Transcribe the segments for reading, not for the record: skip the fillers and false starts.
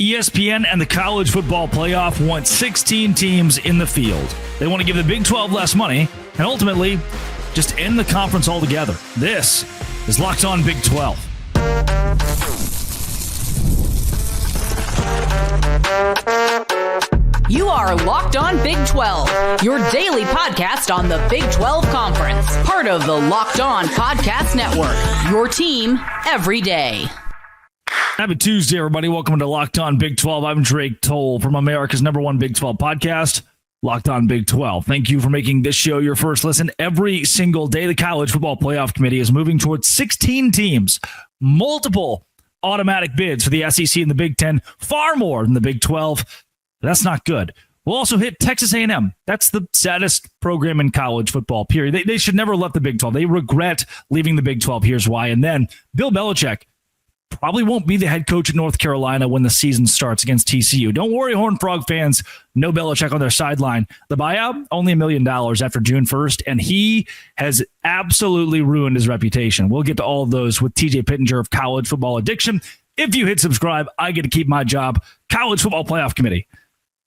ESPN and the college football playoff want 16 teams in the field. They want to give the Big 12 less money and ultimately just end the conference altogether. This is Locked On Big 12. You are Locked On Big 12, your daily podcast on the Big 12 Conference. Part of the Locked On Podcast Network, your team every day. Happy Tuesday, everybody. Welcome to Locked On Big 12. I'm Drake Toll from America's #1 Big 12 podcast, Locked On Big 12. Thank you for making this show your first listen every single day. The College Football Playoff Committee is moving towards 16 teams, multiple automatic bids for the SEC and the Big 10, far more than the Big 12. That's not good. We'll also hit Texas A&M. That's the saddest program in college football, period. They should never let the Big 12. They regret leaving the Big 12. Here's why. And then Bill Belichick probably won't be the head coach at North Carolina when the season starts against TCU. Don't worry, Horned Frog fans. No Belichick on their sideline. The buyout, only $1 million after June 1st, and he has absolutely ruined his reputation. We'll get to all of those with TJ Pittenger of College Football Addiction. If you hit subscribe, I get to keep my job. College Football Playoff Committee.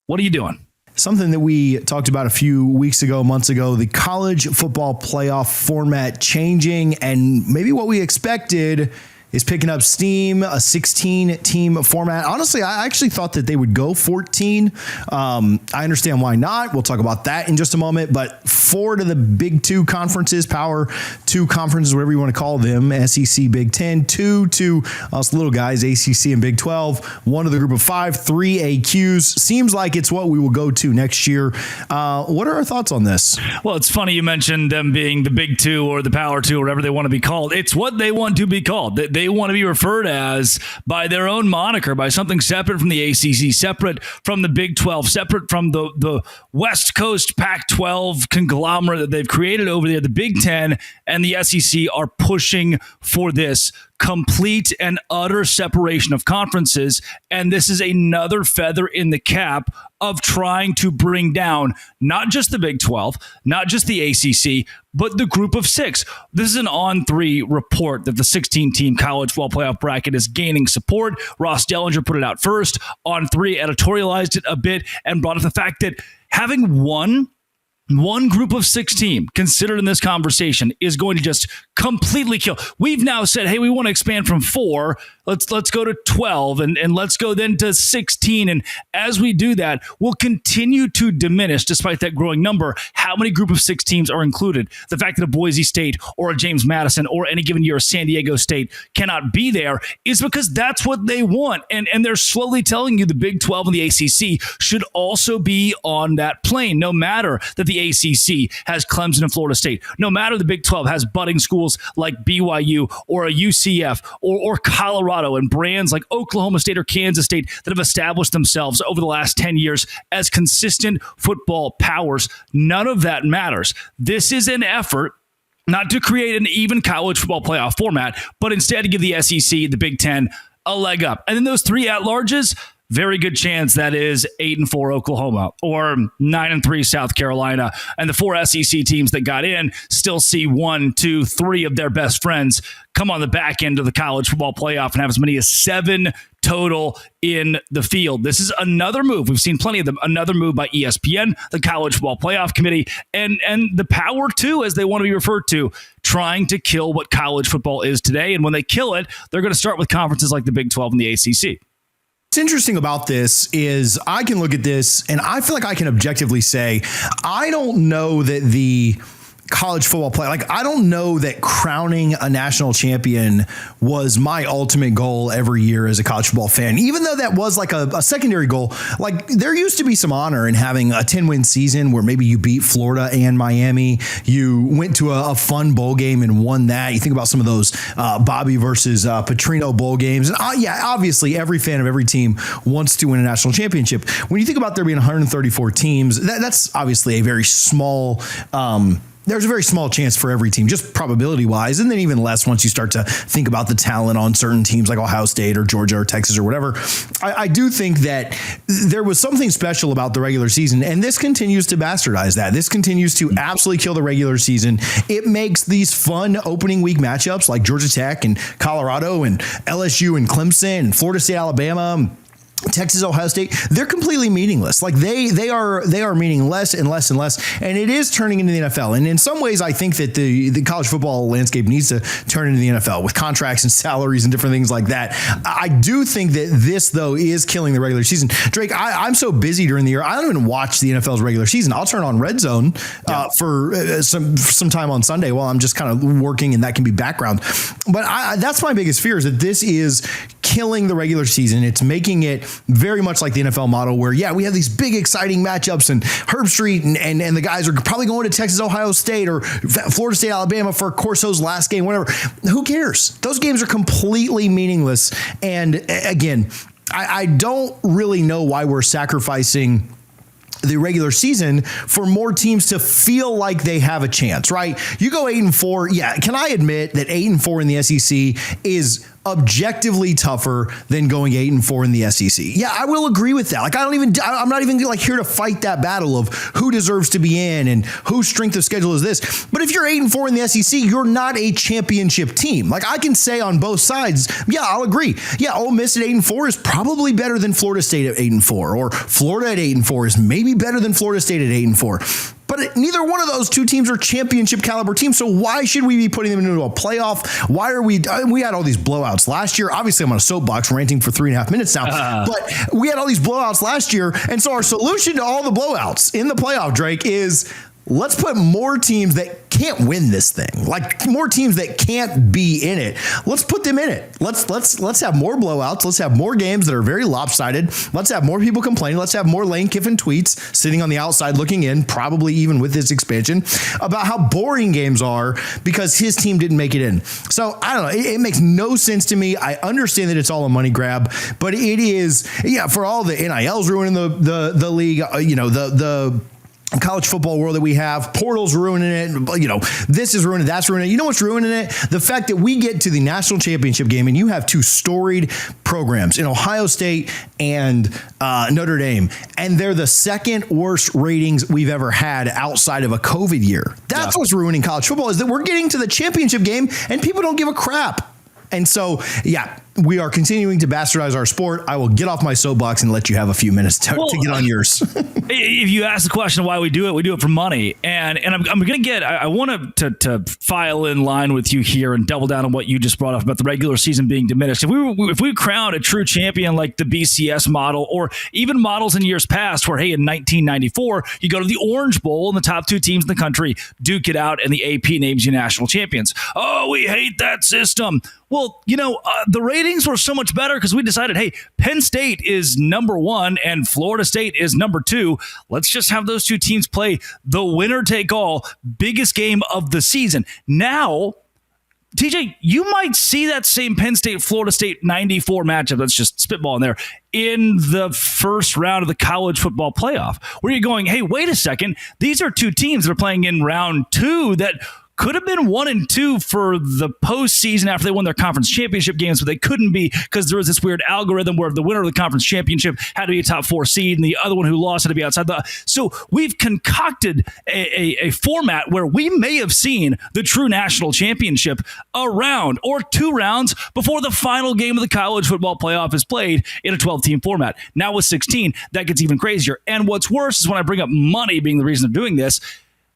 What are you doing? Something that we talked about a few weeks ago, months ago, the college football playoff format changing, and maybe what we expected is picking up steam, a 16-team format. Honestly, I actually thought that they would go 14. I understand why not. We'll talk about that in just a moment. But 4 to the Big 2 conferences, Power 2 conferences, whatever you want to call them, SEC, Big 10, 2 to us little guys, ACC and Big 12, 1 to the group of 5, 3 AQs. Seems like it's what we will go to next year. What are our thoughts on this? Well, it's funny you mentioned them being the Big 2 or the Power 2 or whatever they want to be called. It's what they want to be called. They want to be referred as by their own moniker, by something separate from the ACC, separate from the Big 12, separate from the West Coast Pac-12 conglomerate that they've created over there. The Big 10 and the SEC are pushing for this complete and utter separation of conferences, and this is another feather in the cap of trying to bring down not just the Big 12, not just the ACC, but the group of 6. This is an On3 report that the 16-team college football playoff bracket is gaining support. Ross Dellinger put it out first. On3 editorialized it a bit and brought up the fact that having one group of 6 team considered in this conversation is going to just completely kill. We've now said, hey, we want to expand from 4. Let's go to 12 and let's go then to 16. And as we do that, we'll continue to diminish, despite that growing number, how many group of 6 teams are included. The fact that a Boise State or a James Madison or any given year a San Diego State cannot be there is because that's what they want. And they're slowly telling you the Big 12 and the ACC should also be on that plane, no matter that the ACC has Clemson and Florida State, no matter the Big 12 has budding schools like BYU or a UCF or Colorado and brands like Oklahoma State or Kansas State that have established themselves over the last 10 years as consistent football powers. None of that matters. This is an effort not to create an even college football playoff format, but instead to give the SEC, the Big 10, a leg up. And then those 3 at-larges, very good chance that is 8-4 Oklahoma or 9-3 South Carolina. And the 4 SEC teams that got in still see 1, 2, 3 of their best friends come on the back end of the college football playoff and have as many as 7 total in the field. This is another move. We've seen plenty of them. Another move by ESPN, the College Football Playoff Committee, and the Power 2, as they want to be referred to, trying to kill what college football is today. And when they kill it, they're going to start with conferences like the Big 12 and the ACC. What's interesting about this is I can look at this and I feel like I can objectively say, I don't know that the college football play. Like, I don't know that crowning a national champion was my ultimate goal every year as a college football fan, even though that was like a secondary goal. Like, there used to be some honor in having a 10-win season where maybe you beat Florida and Miami. You went to a fun bowl game and won that. You think about some of those Bobby versus Petrino bowl games. And yeah, obviously every fan of every team wants to win a national championship. When you think about there being 134 teams, that's obviously a very small there's a very small chance for every team, just probability wise, and then even less once you start to think about the talent on certain teams like Ohio State or Georgia or Texas or whatever. I do think that there was something special about the regular season, and this continues to bastardize that. This continues to absolutely kill the regular season. It makes these fun opening week matchups like Georgia Tech and Colorado and LSU and Clemson and Florida State, Alabama, Texas, Ohio State, they're completely meaningless. Like they are meaning less and less and less. And it is turning into the NFL. And in some ways, I think that the college football landscape needs to turn into the NFL with contracts and salaries and different things like that. I do think that this, though, is killing the regular season. Drake, I'm so busy during the year. I don't even watch the NFL's regular season. I'll turn on Red Zone for some time on Sunday while I'm just kind of working, and that can be background. But that's my biggest fear, is that this is killing the regular season. It's making it very much like the NFL model where, we have these big, exciting matchups, and Herb Street and the guys are probably going to Texas, Ohio State, or Florida State, Alabama for Corso's last game, whatever. Who cares? Those games are completely meaningless. And again, I don't really know why we're sacrificing the regular season for more teams to feel like they have a chance, right? You go 8-4. Yeah. Can I admit that 8-4 in the SEC is objectively tougher than going 8-4 in the SEC? Yeah, I will agree with that. Like, I'm not even like here to fight that battle of who deserves to be in and whose strength of schedule is this. But if you're 8-4 in the SEC, you're not a championship team. Like, I can say on both sides, I'll agree. Yeah, Ole Miss at 8-4 is probably better than Florida State at 8-4, or Florida at 8-4 is maybe better than Florida State at 8-4. But neither one of those two teams are championship caliber teams. So why should we be putting them into a playoff? Why are we had all these blowouts last year? Obviously, I'm on a soapbox ranting for 3.5 minutes now, but we had all these blowouts last year. And so our solution to all the blowouts in the playoff, Drake, is let's put more teams that can't win this thing, like more teams that can't be in it. Let's put them in it. Let's have more blowouts. Let's have more games that are very lopsided. Let's have more people complaining. Let's have more Lane Kiffin tweets sitting on the outside looking in, probably even with this expansion, about how boring games are because his team didn't make it in. So I don't know. It makes no sense to me. I understand that it's all a money grab, but it is, for all the NILs ruining the league, the college football world that we have, portals ruining it, this is ruining it, that's ruining it. You know what's ruining it? The fact that we get to the national championship game and you have two storied programs in Ohio State and Notre Dame, and they're the second worst ratings we've ever had outside of a COVID year. That's what's ruining college football, is that we're getting to the championship game and people don't give a crap. And so, we are continuing to bastardize our sport. I will get off my soapbox and let you have a few minutes to get on yours. If you ask the question of why we do it for money. And I'm going to I want to file in line with you here and double down on what you just brought up about the regular season being diminished. If we crown a true champion like the BCS model, or even models in years past where, in 1994, you go to the Orange Bowl and the top two teams in the country duke it out and the AP names you national champions. Oh, we hate that system. Well, the ratings were so much better because we decided, Penn State is number one and Florida State is number two. Let's just have those two teams play the winner take all biggest game of the season. Now, TJ, you might see that same Penn State, Florida State 94 matchup. Let's just spitball in there in the first round of the college football playoff, where you're going, wait a second. These are two teams that are playing in round two that could have been 1 and 2 for the postseason after they won their conference championship games, but they couldn't be because there was this weird algorithm where the winner of the conference championship had to be a top 4 seed and the other one who lost had to be outside the. So we've concocted a format where we may have seen the true national championship a round or 2 rounds before the final game of the college football playoff is played in a 12-team format. Now with 16, that gets even crazier. And what's worse is when I bring up money being the reason of doing this,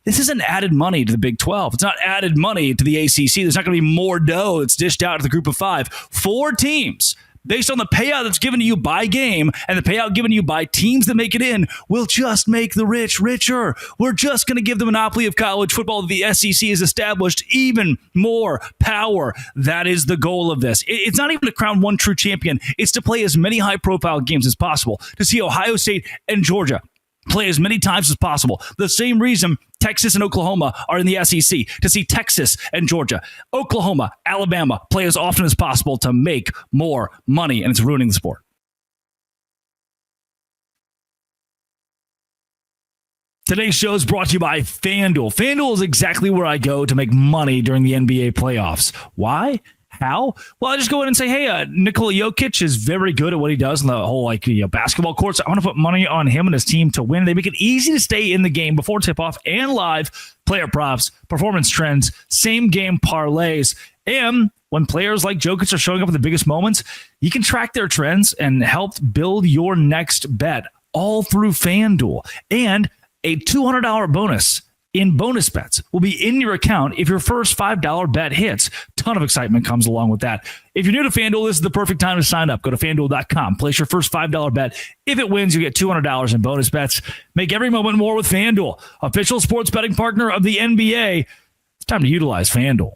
this isn't added money to the Big 12. It's not added money to the ACC. There's not going to be more dough that's dished out to the group of 5. 4 teams, based on the payout that's given to you by game and the payout given to you by teams that make it in, will just make the rich richer. We're just going to give the monopoly of college football that the SEC has established even more power. That is the goal of this. It's not even to crown one true champion. It's to play as many high-profile games as possible, to see Ohio State and Georgia play as many times as possible. The same reason Texas and Oklahoma are in the SEC, to see Texas and Georgia, Oklahoma, Alabama play as often as possible to make more money, and it's ruining the sport. Today's show is brought to you by FanDuel. FanDuel is exactly where I go to make money during the NBA playoffs. Why? How? Well, I just go in and say, Nikola Jokic is very good at what he does in the whole basketball courts. I want to put money on him and his team to win. They make it easy to stay in the game before tip-off and live player props, performance trends, same game parlays, and when players like Jokic are showing up in the biggest moments, you can track their trends and help build your next bet all through FanDuel. And a $200 bonus in bonus bets will be in your account if your first $5 bet hits. Ton of excitement comes along with that. If you're new to FanDuel, this is the perfect time to sign up. Go to FanDuel.com. Place your first $5 bet. If it wins, you get $200 in bonus bets. Make every moment more with FanDuel, official sports betting partner of the NBA. It's time to utilize FanDuel.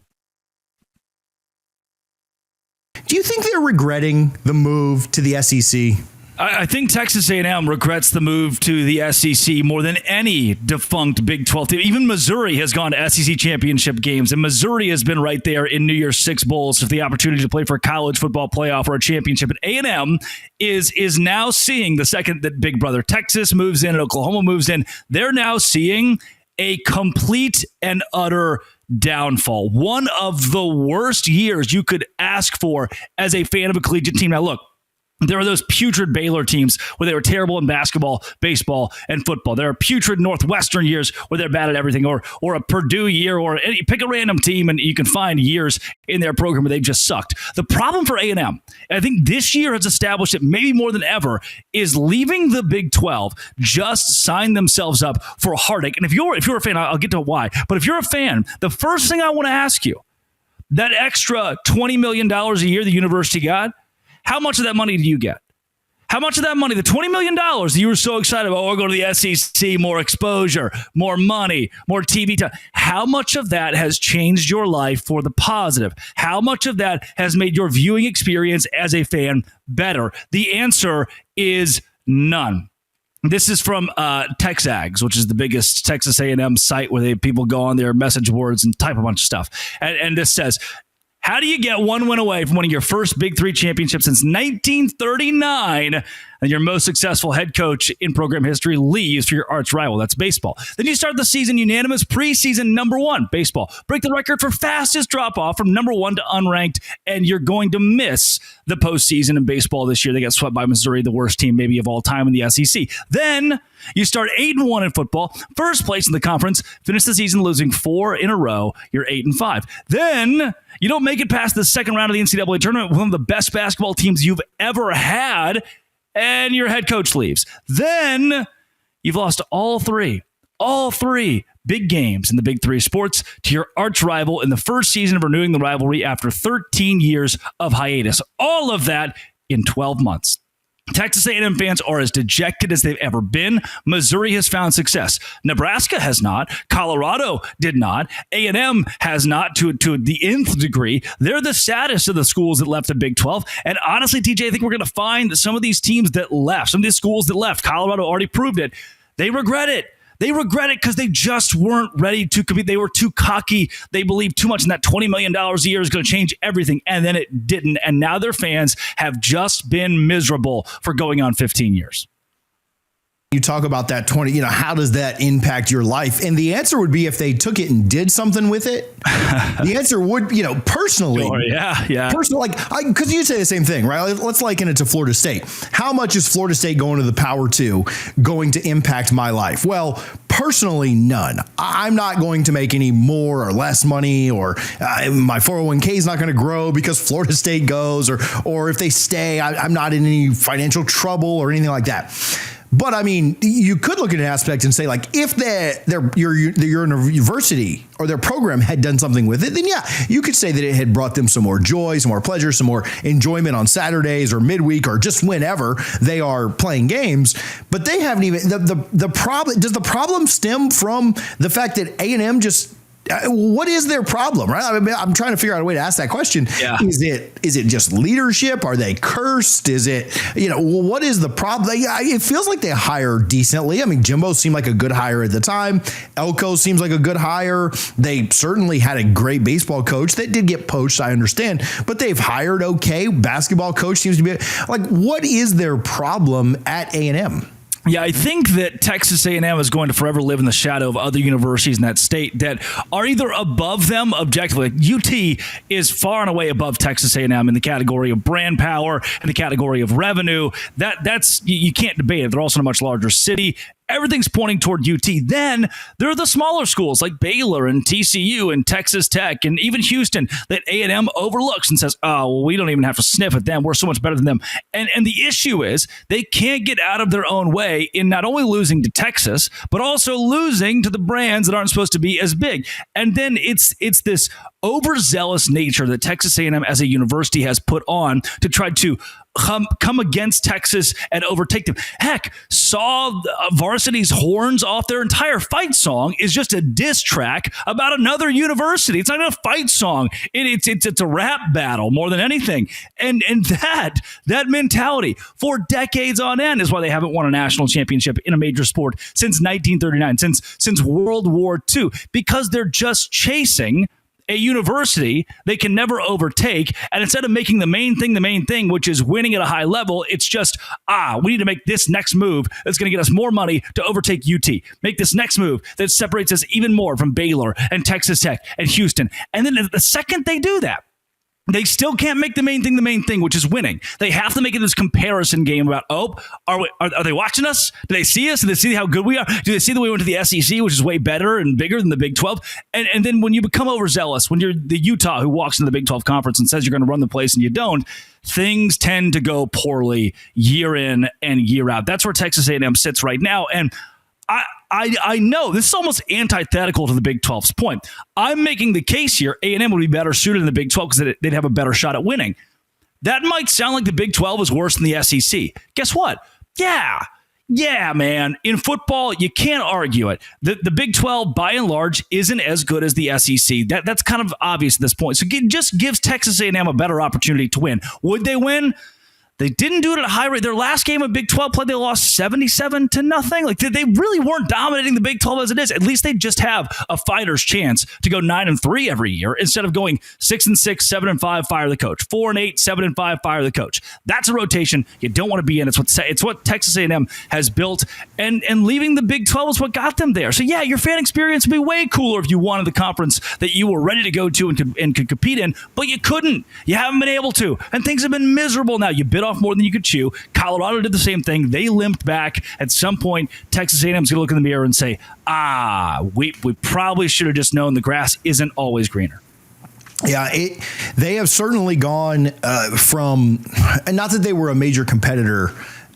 Do you think they're regretting the move to the SEC? I think Texas A&M regrets the move to the SEC more than any defunct Big 12 team. Even Missouri has gone to SEC championship games, and Missouri has been right there in New Year's Six Bowls for the opportunity to play for a college football playoff or a championship. And A&M is now seeing, the second that Big Brother Texas moves in and Oklahoma moves in, they're now seeing a complete and utter downfall. One of the worst years you could ask for as a fan of a collegiate team. Now, look, there are those putrid Baylor teams where they were terrible in basketball, baseball, and football. There are putrid Northwestern years where they're bad at everything, or a Purdue year, or pick a random team and you can find years in their program where they've just sucked. The problem for A&M, I think this year has established it maybe more than ever, is leaving the Big 12 just sign themselves up for a heartache. And if you're a fan, I'll get to why, but if you're a fan, the first thing I want to ask you, that extra $20 million a year the university got, how much of that money do you get? How much of that money, the $20 million that you were so excited about, we're going to the SEC, more exposure, more money, more TV time. How much of that has changed your life for the positive? How much of that has made your viewing experience as a fan better? The answer is none. This is from TexAgs, which is the biggest Texas A&M site where people go on their message boards and type a bunch of stuff. And this says, how do you get one win away from winning your first Big Three championship since 1939 and your most successful head coach in program history leaves for your arch rival? That's baseball. Then you start the season unanimous preseason number one, baseball. Break the record for fastest drop-off from number one to unranked, and you're going to miss the postseason in baseball this year. They got swept by Missouri, the worst team maybe of all time in the SEC. Then you start 8-1 in football, first place in the conference, finish the season losing 4 in a row. You're 8-5. Then you don't make it past the second round of the NCAA tournament with one of the best basketball teams you've ever had, and your head coach leaves. Then you've lost all three big games in the Big Three sports to your arch rival in the first season of renewing the rivalry after 13 years of hiatus. All of that in 12 months. Texas A&M fans are as dejected as they've ever been. Missouri has found success. Nebraska has not. Colorado did not. A&M has not to the nth degree. They're the saddest of the schools that left the Big 12. And honestly, TJ, I think we're going to find that some of these teams that left, some of these schools that left, Colorado already proved it, they regret it. They regret it because they just weren't ready to compete. They were too cocky. They believed too much in that $20 million a year is going to change everything. And then it didn't. And now their fans have just been miserable for going on 15 years. You talk about that 20, how does that impact your life? And the answer would be if they took it and did something with it. The answer would, personally. Sure, yeah. Personally, because you say the same thing, right? Let's liken it to Florida State. How much is Florida State going to the Power 2 going to impact my life? Well, personally, none. I'm not going to make any more or less money, or my 401k is not going to grow because Florida State goes, or if they stay, I'm not in any financial trouble or anything like that. But I mean, you could look at an aspect and say, like, if your university or their program had done something with it, then yeah, you could say that it had brought them some more joy, some more pleasure, some more enjoyment on Saturdays or midweek or just whenever they are playing games. But they haven't even the problem. Does the problem stem from the fact that A&M just? What is their problem, right? I mean, I'm trying to figure out a way to ask that question. Yeah. Is it just leadership? Are they cursed? Is it, what is the problem? It feels like they hire decently. I mean, Jimbo seemed like a good hire at the time. Elko seems like a good hire. They certainly had a great baseball coach that did get poached, I understand, but they've hired okay. Basketball coach seems to be like, what is their problem at A&M? Yeah, I think that Texas A&M is going to forever live in the shadow of other universities in that state that are either above them objectively. Like UT is far and away above Texas A&M in the category of brand power, in the category of revenue. That's you can't debate it. They're also in a much larger city. Everything's pointing toward UT. Then there are the smaller schools like Baylor and TCU and Texas Tech and even Houston that A&M overlooks and says, oh, well, we don't even have to sniff at them. We're so much better than them. And the issue is they can't get out of their own way in not only losing to Texas, but also losing to the brands that aren't supposed to be as big. And then it's this overzealous nature that Texas A&M as a university has put on to try to come against Texas and overtake them. Heck, Saw Varsity's horns off their entire fight song is just a diss track about another university. It's not a fight song. It's a rap battle more than anything. And that mentality for decades on end is why they haven't won a national championship in a major sport since 1939, since World War II, because they're just chasing a university they can never overtake. And instead of making the main thing, which is winning at a high level, it's just, we need to make this next move that's going to get us more money to overtake UT. Make this next move that separates us even more from Baylor and Texas Tech and Houston. And then the second they do that, they still can't make the main thing, which is winning. They have to make it this comparison game about, are they watching us? Do they see us? Do they see how good we are? Do they see that we went to the SEC, which is way better and bigger than the Big 12? And then when you become overzealous, when you're the Utah who walks into the Big 12 conference and says you're going to run the place and you don't, things tend to go poorly year in and year out. That's where Texas A&M sits right now. And I know this is almost antithetical to the Big 12's point. I'm making the case here A&M would be better suited in the Big 12 because they'd have a better shot at winning. That might sound like the Big 12 is worse than the SEC. Guess what? Yeah, man. In football, you can't argue it. The Big 12, by and large, isn't as good as the SEC. That's kind of obvious at this point. So it just gives Texas A&M a better opportunity to win. Would they win? They didn't do it at a high rate. Their last game of Big 12 play, they lost 77-0. Like they really weren't dominating the Big 12 as it is. At least they just have a fighter's chance to go 9-3 every year instead of going 6-6, 7-5, fire the coach, 4-8, 7-5, fire the coach. That's a rotation you don't want to be in. It's what Texas A&M has built, and leaving the Big 12 is what got them there. So yeah, your fan experience would be way cooler if you wanted the conference that you were ready to go to and could compete in, but you couldn't. You haven't been able to, and things have been miserable now. You bit off more than you could chew. Colorado did the same thing. They limped back. At some point, Texas A&M's going to look in the mirror and say, we probably should have just known the grass isn't always greener. Yeah, they have certainly gone from, and not that they were a major competitor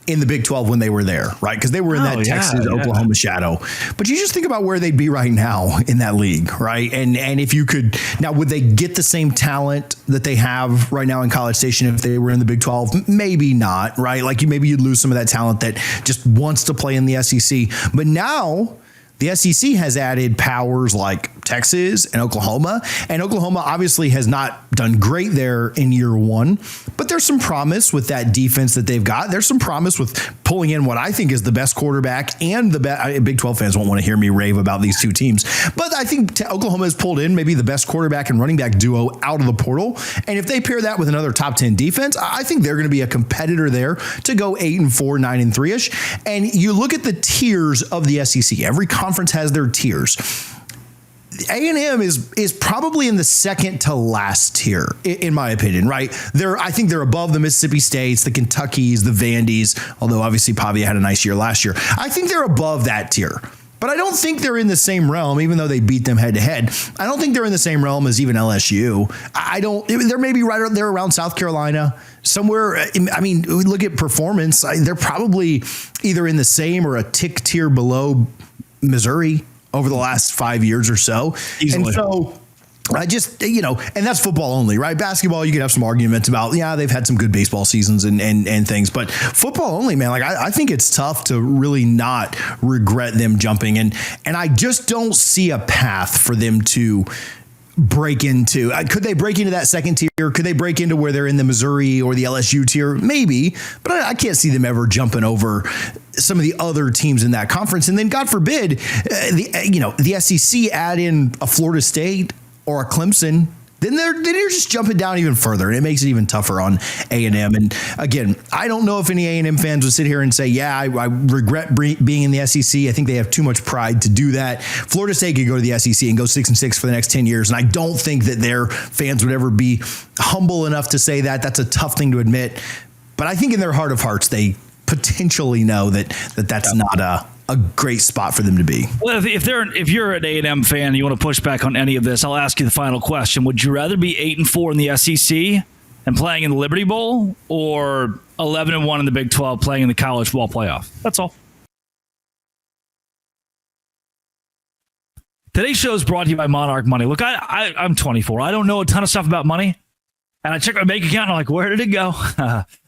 in the Big 12 when they were there, right? Because they were in that Texas-Oklahoma shadow. But you just think about where they'd be right now in that league, right? And if you could, now would they get the same talent that they have right now in College Station if they were in the Big 12? Maybe not, right? Like maybe you'd lose some of that talent that just wants to play in the SEC. But now the SEC has added powers like Texas and Oklahoma obviously has not done great there in year one, but there's some promise with that defense that they've got. There's some promise with pulling in what I think is the best quarterback and the best. Big 12 fans won't want to hear me rave about these two teams, but I think Oklahoma has pulled in maybe the best quarterback and running back duo out of the portal. And if they pair that with another top 10 defense, I think they're going to be a competitor there to go 8-4, 9-3-ish. And you look at the tiers of the SEC. Every conference has their tiers. A&M is probably in the second to last tier, in my opinion, right? I think they're above the Mississippi States, the Kentuckys, the Vandys, although obviously Pavia had a nice year last year. I think they're above that tier. But I don't think they're in the same realm, even though they beat them head to head. I don't think they're in the same realm as even LSU. They're maybe right there around South Carolina, somewhere. I mean, look at performance. They're probably either in the same or a tier below Missouri over the last 5 years or so. Easily. And so I just, and that's football only, right? Basketball, you could have some arguments about, they've had some good baseball seasons and things, but football only, man, like I think it's tough to really not regret them jumping. And I just don't see a path for them to break into. Could they break into that second tier? Could they break into where they're in the Missouri or the LSU tier? Maybe, but I can't see them ever jumping over some of the other teams in that conference. And then God forbid, the SEC add in a Florida State or a Clemson, then they're just jumping down even further, and it makes it even tougher on A&M. And again, I don't know if any A&M fans would sit here and say, I regret being in the SEC. I think they have too much pride to do that. Florida State could go to the SEC and go 6-6 for the next 10 years, and I don't think that their fans would ever be humble enough to say that. That's a tough thing to admit. But I think in their heart of hearts, they potentially know that's not a great spot for them to be. Well, if you're an A&M fan and you want to push back on any of this, I'll ask you the final question. Would you rather be 8-4 in the SEC and playing in the Liberty Bowl, or 11-1 in the Big 12 playing in the college football playoff? That's all. Today's show is brought to you by Monarch Money. Look, I'm 24. I don't know a ton of stuff about money. And I check my bank account and I'm like, where did it go?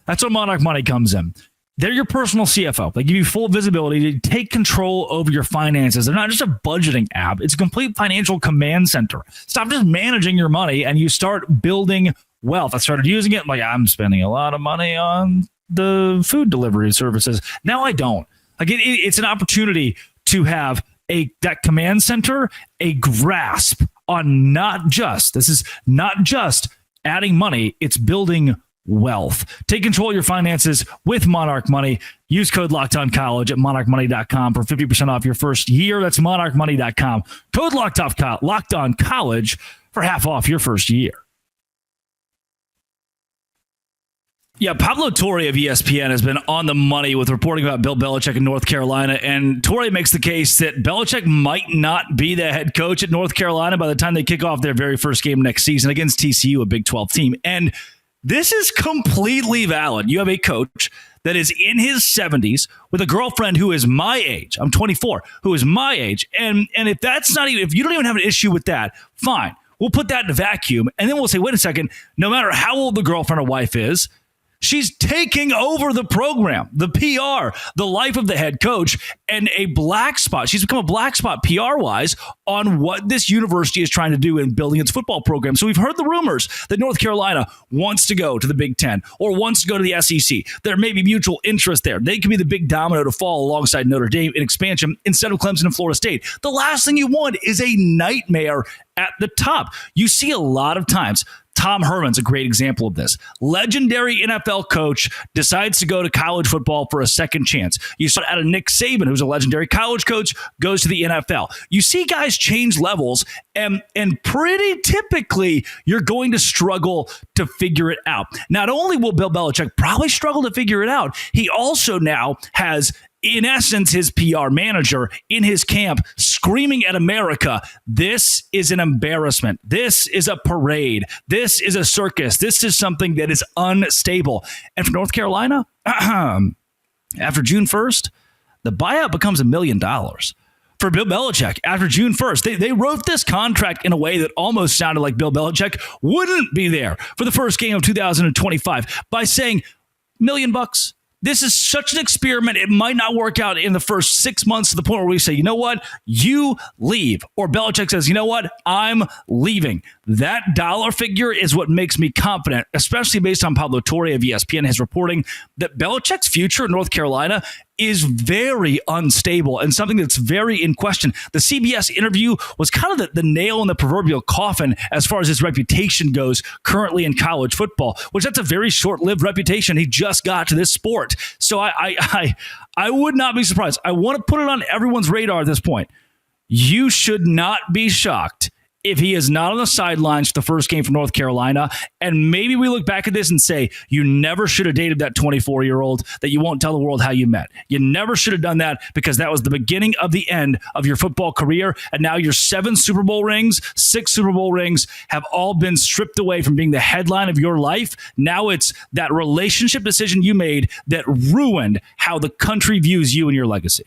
That's where Monarch Money comes in. They're your personal CFO. They give you full visibility to take control over your finances. They're not just a budgeting app. It's a complete financial command center. Stop just managing your money and you start building wealth. I started using it. Like, I'm spending a lot of money on the food delivery services. Now I don't. Like, it's an opportunity to have that command center, a grasp on this is not just adding money, it's building wealth. Take control of your finances with Monarch Money. Use code LOCKEDONCollege at monarchmoney.com for 50% off your first year. That's monarchmoney.com. Code LOCKEDONCollege for half off your first year. Yeah, Pablo Torre of ESPN has been on the money with reporting about Bill Belichick in North Carolina, and Torre makes the case that Belichick might not be the head coach at North Carolina by the time they kick off their very first game next season against TCU, a Big 12 team. And this is completely valid. You have a coach that is in his 70s with a girlfriend who is my age. I'm 24, who is my age. And if that's not even, if you don't even have an issue with that, fine. We'll put that in a vacuum. And then we'll say, wait a second, no matter how old the girlfriend or wife is, she's taking over the program, the PR, the life of the head coach, and a black spot. She's become a black spot PR-wise on what this university is trying to do in building its football program. So we've heard the rumors that North Carolina wants to go to the Big Ten or wants to go to the SEC. There may be mutual interest there. They could be the big domino to fall alongside Notre Dame in expansion instead of Clemson and Florida State. The last thing you want is a nightmare at the top. You see a lot of times. Tom Herman's a great example of this. Legendary NFL coach decides to go to college football for a second chance. You saw it out of Nick Saban, who's a legendary college coach, goes to the NFL. You see guys change levels, and pretty typically you're going to struggle to figure it out. Not only will Bill Belichick probably struggle to figure it out, he also now has, in essence, his PR manager in his camp screaming at America, this is an embarrassment. This is a parade. This is a circus. This is something that is unstable. And for North Carolina, after June 1st, the buyout becomes $1 million. For Bill Belichick, after June 1st, they wrote this contract in a way that almost sounded like Bill Belichick wouldn't be there for the first game of 2025 by saying $1 million. This is such an experiment. It might not work out in the first 6 months to the point where we say, you know what, you leave. Or Belichick says, you know what, I'm leaving. That dollar figure is what makes me confident, especially based on Pablo Torre of ESPN, his reporting that Belichick's future in North Carolina is very unstable and something that's very in question. The CBS interview was kind of the nail in the proverbial coffin as far as his reputation goes currently in college football, which that's a very short-lived reputation. He just got to this sport. So I would not be surprised. I want to put it on everyone's radar at this point. You should not be shocked if he is not on the sidelines for the first game for North Carolina. And maybe we look back at this and say, you never should have dated that 24-year-old that you won't tell the world how you met. You never should have done that because that was the beginning of the end of your football career. And now your 7 Super Bowl rings, 6 Super Bowl rings have all been stripped away from being the headline of your life. Now it's that relationship decision you made that ruined how the country views you and your legacy.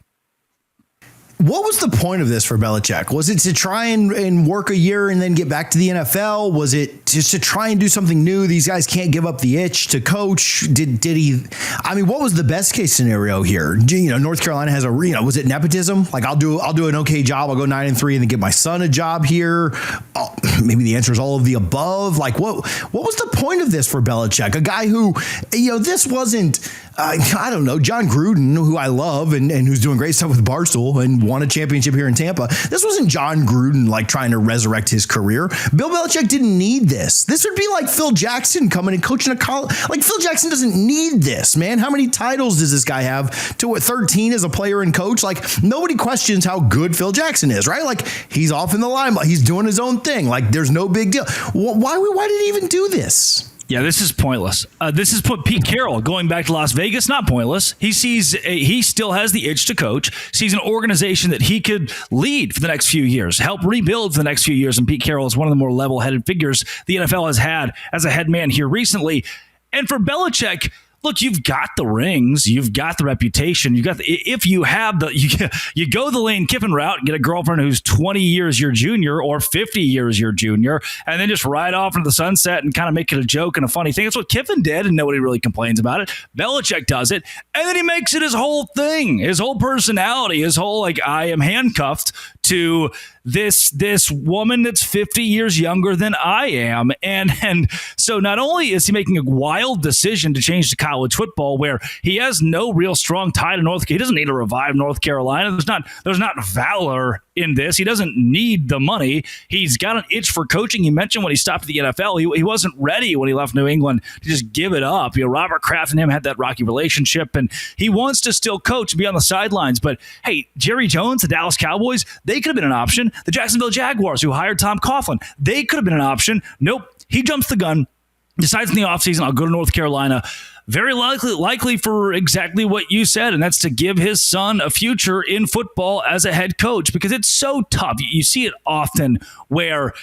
What was the point of this for Belichick? Was it to try and work a year and then get back to the NFL? Was it just to try and do something new? These guys can't give up the itch to coach. Did he? I mean, what was the best case scenario here? You know, North Carolina has was it nepotism? Like I'll do an okay job. I'll go 9-3 and then get my son a job here. Oh, maybe the answer is all of the above. Like what was the point of this for Belichick? A guy who, this wasn't. I don't know, John Gruden, who I love and who's doing great stuff with Barstool and won a championship here in Tampa. This wasn't John Gruden like trying to resurrect his career. Bill Belichick didn't need this. This would be like Phil Jackson coming and coaching a college. Like Phil Jackson doesn't need this, man. How many titles does this guy have? To 13 as a player and coach? Like nobody questions how good Phil Jackson is, right? Like he's off in the limelight. He's doing his own thing. Like there's no big deal. Why did he even do this? Yeah, this is pointless. This is Pete Carroll going back to Las Vegas. Not pointless. He still has the itch to coach. Sees an organization that he could lead for the next few years, help rebuild for the next few years. And Pete Carroll is one of the more level-headed figures the NFL has had as a head man here recently. And for Belichick, look, you've got the rings, you've got the reputation, if you have you go the Lane Kiffin route and get a girlfriend who's 20 years your junior or 50 years your junior, and then just ride off into the sunset and kind of make it a joke and a funny thing. That's what Kiffin did, and nobody really complains about it. Belichick does it, and then he makes it his whole thing, his whole personality, his whole I am handcuffed to this woman that's 50 years younger than I am. And so not only is he making a wild decision to change to college football where he has no real strong tie to North Carolina. He doesn't need to revive North Carolina. There's not valor in this. He doesn't need the money. He's got an itch for coaching. He mentioned when he stopped at the NFL, he wasn't ready when he left New England to just give it up. Robert Kraft and him had that rocky relationship, and he wants to still coach and be on the sidelines. But hey, Jerry Jones, the Dallas Cowboys, they could have been an option. The Jacksonville Jaguars, who hired Tom Coughlin, they could have been an option. Nope. He jumps the gun, decides in the offseason, I'll go to North Carolina. Very likely for exactly what you said, and that's to give his son a future in football as a head coach, because it's so tough. You see it often where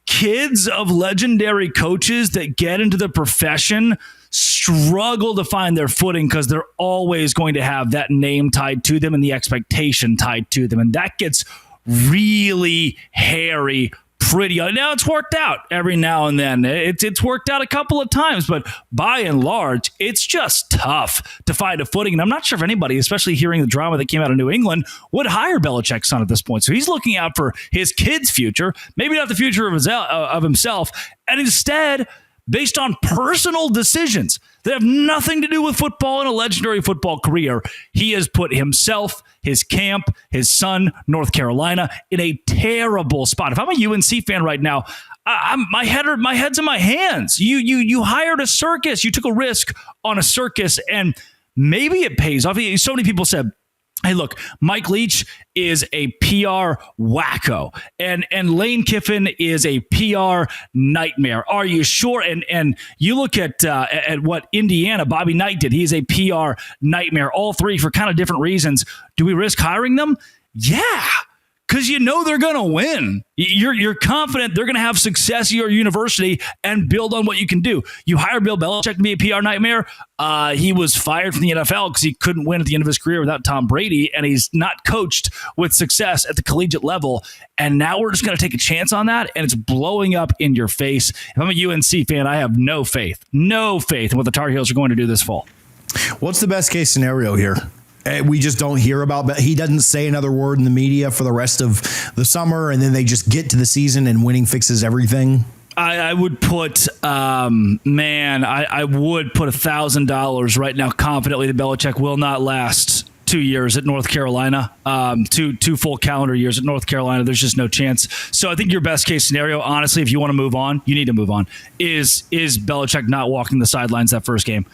kids of legendary coaches that get into the profession struggle to find their footing because they're always going to have that name tied to them and the expectation tied to them, and that gets really hairy pretty. Now it's worked out every now and then. It's worked out a couple of times, but by and large, it's just tough to find a footing. And I'm not sure if anybody, especially hearing the drama that came out of New England, would hire Belichick's son at this point. So he's looking out for his kid's future, maybe not the future of himself, and instead, based on personal decisions that have nothing to do with football and a legendary football career, he has put himself, his camp, his son, North Carolina, in a terrible spot. If I'm a UNC fan right now, my head's in my hands. You hired a circus. You took a risk on a circus, and maybe it pays off. So many people said, hey, look, Mike Leach is a PR wacko, and Lane Kiffin is a PR nightmare. Are you sure? And you look at what Indiana, Bobby Knight did. He's a PR nightmare. All three for kind of different reasons. Do we risk hiring them? Yeah. Because they're going to win. You're confident they're going to have success at your university and build on what you can do. You hire Bill Belichick to be a PR nightmare. He was fired from the NFL because he couldn't win at the end of his career without Tom Brady, and he's not coached with success at the collegiate level. And now we're just going to take a chance on that, and it's blowing up in your face. If I'm a UNC fan, I have no faith in what the Tar Heels are going to do this fall. What's the best case scenario here? We just don't hear about, but he doesn't say another word in the media for the rest of the summer, and then they just get to the season and winning fixes everything. I would put, I would put $1,000 right now confidently that Belichick will not last 2 years at North Carolina, two full calendar years at North Carolina. There's just no chance. So I think your best case scenario, honestly, if you want to move on, you need to move on, is Belichick not walking the sidelines that first game.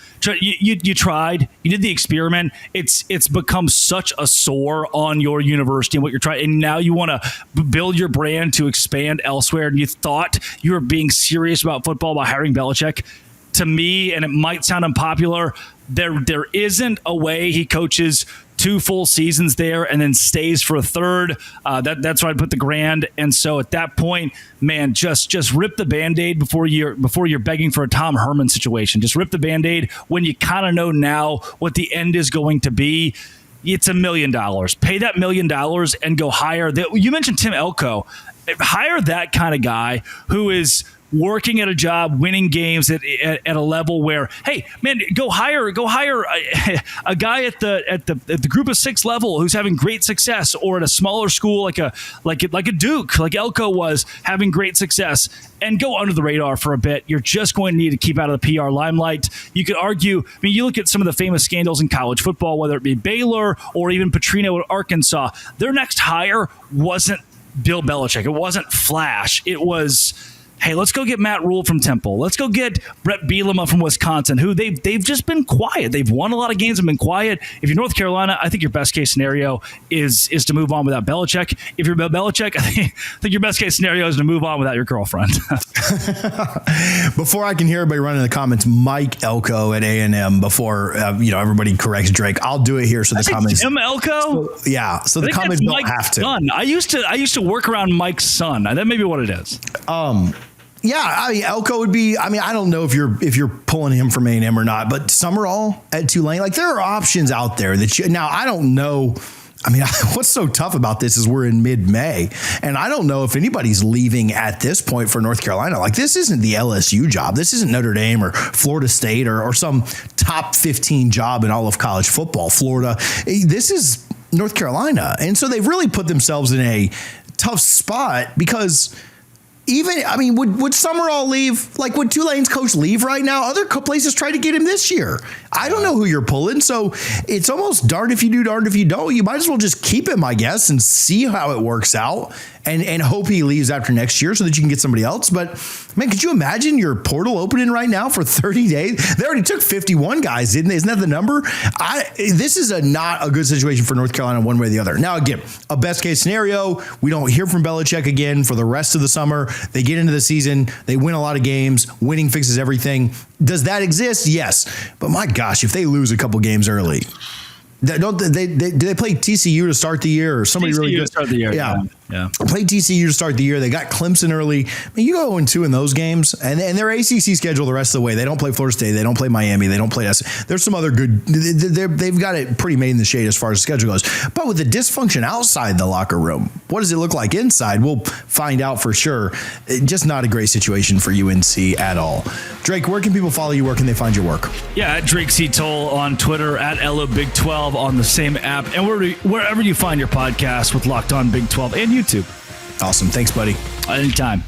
You tried. You did the experiment. It's become such a sore on your university and what you're trying. And now you want to build your brand to expand elsewhere. And you thought you were being serious about football by hiring Belichick. To me, and it might sound unpopular, there isn't a way he coaches 2 full seasons there and then stays for a third. That's where I'd put the grand. And so at that point, man, just rip the Band-Aid before you're begging for a Tom Herman situation. Just rip the Band-Aid when you kind of know now what the end is going to be. It's $1 million. Pay that $1 million and go hire. You mentioned Tim Elko. Hire that kind of guy who is working at a job, winning games at a level where, hey, man, go hire a guy at the group of 6 level who's having great success, or at a smaller school like a Duke, like Elko was having great success, and go under the radar for a bit. You're just going to need to keep out of the PR limelight. You could argue, you look at some of the famous scandals in college football, whether it be Baylor or even Petrino at Arkansas. Their next hire wasn't Bill Belichick. It wasn't flash. It was hey, let's go get Matt Rule from Temple. Let's go get Brett Bielema from Wisconsin, who they've just been quiet. They've won a lot of games and been quiet. If you're North Carolina, I think your best case scenario is to move on without Belichick. If you're Bill Belichick, I think your best case scenario is to move on without your girlfriend. Before I can hear everybody running in the comments, Mike Elko at A&M. Before everybody corrects Drake, I'll do it here so the comments. Tim Elko. So the comments don't have to. Son. I used to work around Mike's son. That may be what it is. Yeah, I mean, Elko would be. I mean, I don't know if you're pulling him from A&M or not, but Summerall at Tulane, like there are options out there that you. Now I don't know. I mean, what's so tough about this is we're in mid-May, and I don't know if anybody's leaving at this point for North Carolina. Like this isn't the LSU job. This isn't Notre Dame or Florida State or some top 15 job in all of college football. Florida. This is North Carolina, and so they've really put themselves in a tough spot because. Would Summerall leave? Like, would Tulane's coach leave right now? Other places tried to get him this year. I don't know who you're pulling, so it's almost darned if you do, darned if you don't. You might as well just keep him, I guess, and see how it works out and hope he leaves after next year so that you can get somebody else. But, man, could you imagine your portal opening right now for 30 days? They already took 51 guys, didn't they? Isn't that the number? This is not a good situation for North Carolina one way or the other. Now, again, a best-case scenario, we don't hear from Belichick again for the rest of the summer. They get into the season. They win a lot of games. Winning fixes everything. Does that exist? Yes. But my gosh, if they lose a couple games early, do they play TCU to start the year or somebody TCU really good to start the year? Yeah. Play TCU to start the year. They got Clemson early. I mean, you go 0-2 in those games, and their ACC schedule the rest of the way. They don't play Florida State. They don't play Miami. They don't play us. There's some other good. They've got it pretty made in the shade as far as the schedule goes. But with the dysfunction outside the locker room, what does it look like inside? We'll find out for sure. Just not a great situation for UNC at all. Drake, where can people follow you? Where can they find your work? Yeah, at Drake C. Toll on Twitter, at LOBig12 on the same app, and wherever you find your podcast with Locked On Big 12 and YouTube. Awesome. Thanks, buddy. Anytime.